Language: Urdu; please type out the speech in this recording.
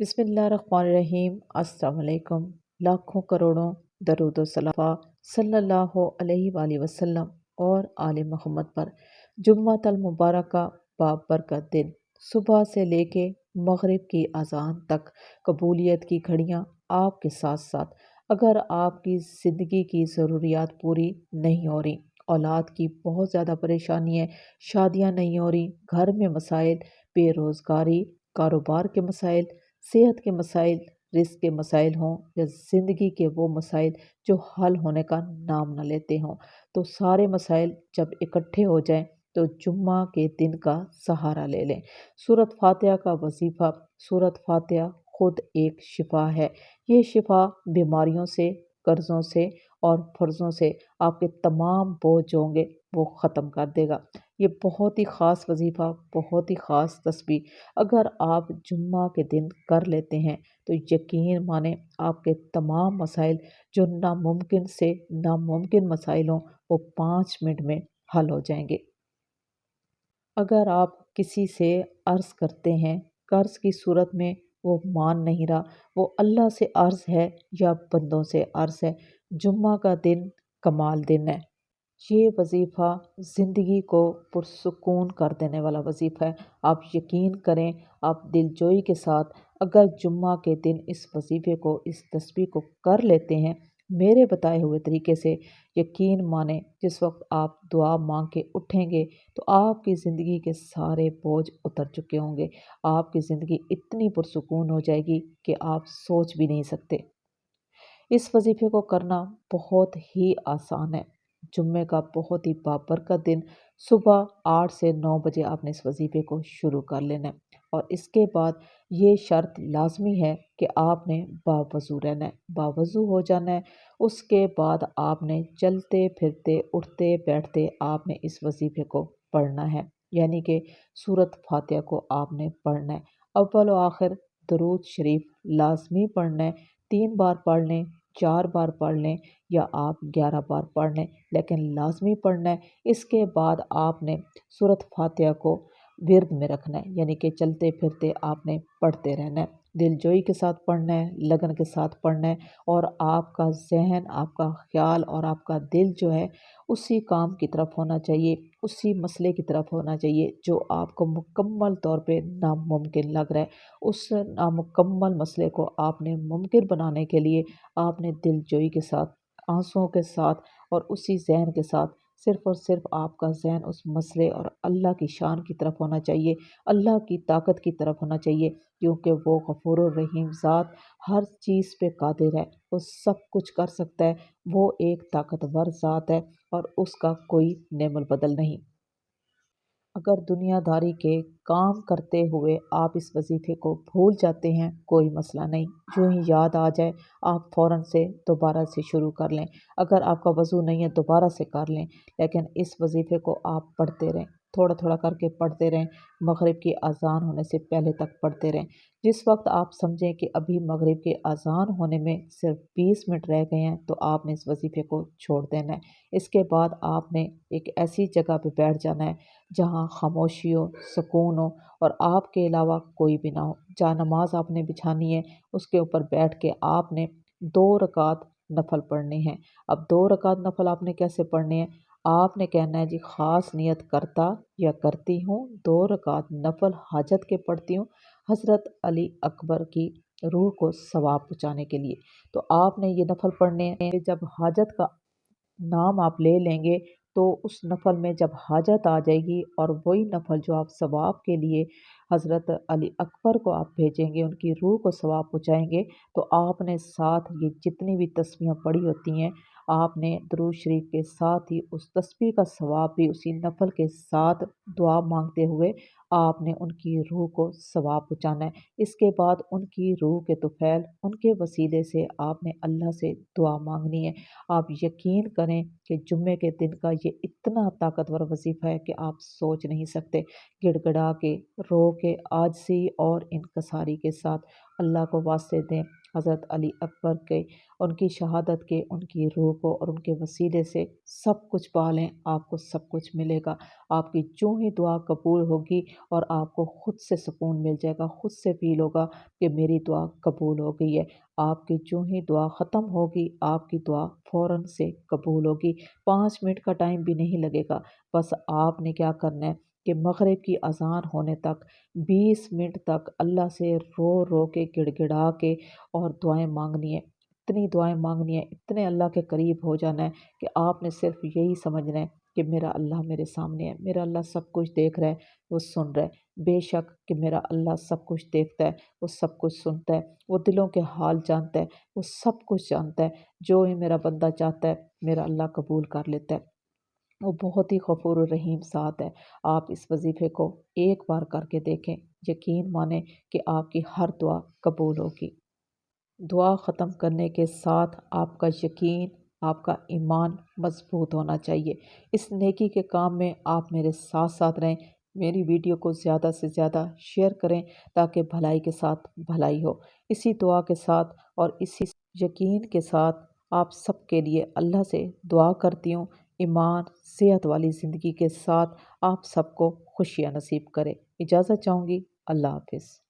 بسم اللہ الرحمن الرحیم۔ السلام علیکم۔ لاکھوں کروڑوں درود و سلام صلی اللہ علیہ وآلہ وسلم اور آل محمد پر۔ جمعہ المبارکہ بابرکت دن، صبح سے لے کے مغرب کی اذان تک قبولیت کی گھڑیاں آپ کے ساتھ ساتھ۔ اگر آپ کی زندگی کی ضروریات پوری نہیں ہو رہی، اولاد کی بہت زیادہ پریشانی ہے، شادیاں نہیں ہو رہی، گھر میں مسائل، بے روزگاری، کاروبار کے مسائل، صحت کے مسائل، رزق کے مسائل ہوں یا زندگی کے وہ مسائل جو حل ہونے کا نام نہ لیتے ہوں، تو سارے مسائل جب اکٹھے ہو جائیں تو جمعہ کے دن کا سہارا لے لیں۔ سورۃ فاتحہ کا وظیفہ۔ سورۃ فاتحہ خود ایک شفا ہے۔ یہ شفا بیماریوں سے، قرضوں سے اور فرضوں سے آپ کے تمام بوجھ ہوں گے وہ ختم کر دے گا۔ یہ بہت ہی خاص وظیفہ، بہت ہی خاص تسبیح اگر آپ جمعہ کے دن کر لیتے ہیں تو یقین مانیں آپ کے تمام مسائل جو ناممکن سے ناممکن مسائل ہوں وہ 5 منٹ میں حل ہو جائیں گے۔ اگر آپ کسی سے عرض کرتے ہیں قرض کی صورت میں، وہ مان نہیں رہا، وہ اللہ سے عرض ہے یا بندوں سے عرض ہے، جمعہ کا دن کمال دن ہے۔ یہ وظیفہ زندگی کو پرسکون کر دینے والا وظیفہ ہے۔ آپ یقین کریں، آپ دل جوئی کے ساتھ اگر جمعہ کے دن اس وظیفے کو، اس تسبیح کو کر لیتے ہیں میرے بتائے ہوئے طریقے سے، یقین مانیں جس وقت آپ دعا مانگ کے اٹھیں گے تو آپ کی زندگی کے سارے بوجھ اتر چکے ہوں گے۔ آپ کی زندگی اتنی پرسکون ہو جائے گی کہ آپ سوچ بھی نہیں سکتے۔ اس وظیفے کو کرنا بہت ہی آسان ہے۔ جمعے کا بہت ہی بابرکت دن، صبح 8 سے 9 بجے آپ نے اس وظیفے کو شروع کر لینا ہے، اور اس کے بعد یہ شرط لازمی ہے کہ آپ نے باوضو رہنا ہے، باوضو ہو جانا ہے۔ اس کے بعد آپ نے چلتے پھرتے اٹھتے بیٹھتے آپ نے اس وظیفے کو پڑھنا ہے، یعنی کہ سورۃ فاتحہ کو آپ نے پڑھنا ہے۔ اول و آخر درود شریف لازمی پڑھنا ہے۔ 3 بار پڑھ لیں، 4 بار پڑھ لیں یا آپ 11 بار پڑھ لیں، لیکن لازمی پڑھنا ہے۔ اس کے بعد آپ نے سورۃ فاتحہ کو ورد میں رکھنا ہے، یعنی کہ چلتے پھرتے آپ نے پڑھتے رہنا ہے، دل جوئی کے ساتھ پڑھنا ہے، لگن کے ساتھ پڑھنا ہے، اور آپ کا ذہن، آپ کا خیال اور آپ کا دل جو ہے اسی کام کی طرف ہونا چاہیے، اسی مسئلے کی طرف ہونا چاہیے جو آپ کو مکمل طور پہ ناممکن لگ رہا ہے۔ اس نامکمل مسئلے کو آپ نے ممکن بنانے کے لیے آپ نے دل جوئی کے ساتھ، آنسوؤں کے ساتھ اور اسی ذہن کے ساتھ صرف اور صرف آپ کا ذہن اس مسئلے اور اللہ کی شان کی طرف ہونا چاہیے، اللہ کی طاقت کی طرف ہونا چاہیے، کیونکہ وہ غفور الرحیم ذات ہر چیز پہ قادر ہے، وہ سب کچھ کر سکتا ہے، وہ ایک طاقتور ذات ہے اور اس کا کوئی نعم البدل نہیں۔ اگر دنیا داری کے کام کرتے ہوئے آپ اس وظیفے کو بھول جاتے ہیں کوئی مسئلہ نہیں، جو ہی یاد آ جائے آپ فوراً سے دوبارہ سے شروع کر لیں۔ اگر آپ کا وضو نہیں ہے دوبارہ سے کر لیں، لیکن اس وظیفے کو آپ پڑھتے رہیں، تھوڑا تھوڑا کر کے پڑھتے رہیں، مغرب کی اذان ہونے سے پہلے تک پڑھتے رہیں۔ جس وقت آپ سمجھیں کہ ابھی مغرب کے اذان ہونے میں صرف 20 منٹ رہ گئے ہیں تو آپ نے اس وظیفے کو چھوڑ دینا ہے۔ اس کے بعد آپ نے ایک ایسی جگہ پہ بیٹھ جانا ہے جہاں خاموشی ہو، سکون ہو اور آپ کے علاوہ کوئی بھی نہ ہو۔ جہاں نماز آپ نے بچھانی ہے اس کے اوپر بیٹھ کے آپ نے 2 رکعت نفل پڑھنے ہیں۔ اب 2 رکعت نفل آپ نے کیسے پڑھنے ہیں؟ آپ نے کہنا ہے جی خاص نیت کرتا یا کرتی ہوں 2 رکعت نفل حاجت کے پڑھتی ہوں، حضرت علی اکبر کی روح کو ثواب پہنچانے کے لیے۔ تو آپ نے یہ نفل پڑھنے ہیں۔ جب حاجت کا نام آپ لے لیں گے تو اس نفل میں جب حاجت آ جائے گی اور وہی نفل جو آپ ثواب کے لیے حضرت علی اکبر کو آپ بھیجیں گے، ان کی روح کو ثواب پہنچائیں گے، تو آپ نے ساتھ یہ جتنی بھی تسبیحیں پڑھی ہوتی ہیں آپ نے درود شریف کے ساتھ ہی اس تسبیح کا ثواب بھی اسی نفل کے ساتھ دعا مانگتے ہوئے آپ نے ان کی روح کو ثواب پہنچانا ہے۔ اس کے بعد ان کی روح کے طفیل، ان کے وسیلے سے آپ نے اللہ سے دعا مانگنی ہے۔ آپ یقین کریں کہ جمعے کے دن کا یہ اتنا طاقتور وظیفہ ہے کہ آپ سوچ نہیں سکتے۔ گڑ گڑا کے، رو کے، عاجزی اور انکساری کے ساتھ اللہ کو واسطے دیں، حضرت علی اکبر کے، ان کی شہادت کے، ان کی روح کو اور ان کے وسیلے سے سب کچھ پا لیں، آپ کو سب کچھ ملے گا۔ آپ کی جو ہی دعا قبول ہوگی اور آپ کو خود سے سکون مل جائے گا، خود سے فیل ہوگا کہ میری دعا قبول ہو گئی ہے۔ آپ کی جو ہی دعا ختم ہوگی، آپ کی دعا فوراً سے قبول ہوگی۔ 5 منٹ کا ٹائم بھی نہیں لگے گا۔ بس آپ نے کیا کرنا ہے کہ مغرب کی اذان ہونے تک 20 منٹ تک اللہ سے رو رو کے گڑ گڑا کے اور دعائیں مانگنی ہے، اتنی دعائیں مانگنی ہے، اتنے اللہ کے قریب ہو جانا ہے کہ آپ نے صرف یہی سمجھنا ہے کہ میرا اللہ میرے سامنے ہے، میرا اللہ سب کچھ دیکھ رہا ہے، وہ سن رہا ہے۔ بے شک کہ میرا اللہ سب کچھ دیکھتا ہے، وہ سب کچھ سنتا ہے، وہ دلوں کے حال جانتا ہے، وہ سب کچھ جانتا ہے۔ جو ہی میرا بندہ چاہتا ہے میرا اللہ قبول کر لیتا ہے۔ وہ بہت ہی غفور الرحیم ذات ہے۔ آپ اس وظیفے کو ایک بار کر کے دیکھیں، یقین مانیں کہ آپ کی ہر دعا قبول ہوگی۔ دعا ختم کرنے کے ساتھ آپ کا یقین، آپ کا ایمان مضبوط ہونا چاہیے۔ اس نیکی کے کام میں آپ میرے ساتھ ساتھ رہیں۔ میری ویڈیو کو زیادہ سے زیادہ شیئر کریں تاکہ بھلائی کے ساتھ بھلائی ہو۔ اسی دعا کے ساتھ اور اسی یقین کے ساتھ آپ سب کے لیے اللہ سے دعا کرتی ہوں، ایمان صحت والی زندگی کے ساتھ آپ سب کو خوشیاں نصیب کرے۔ اجازت چاہوں گی۔ اللہ حافظ۔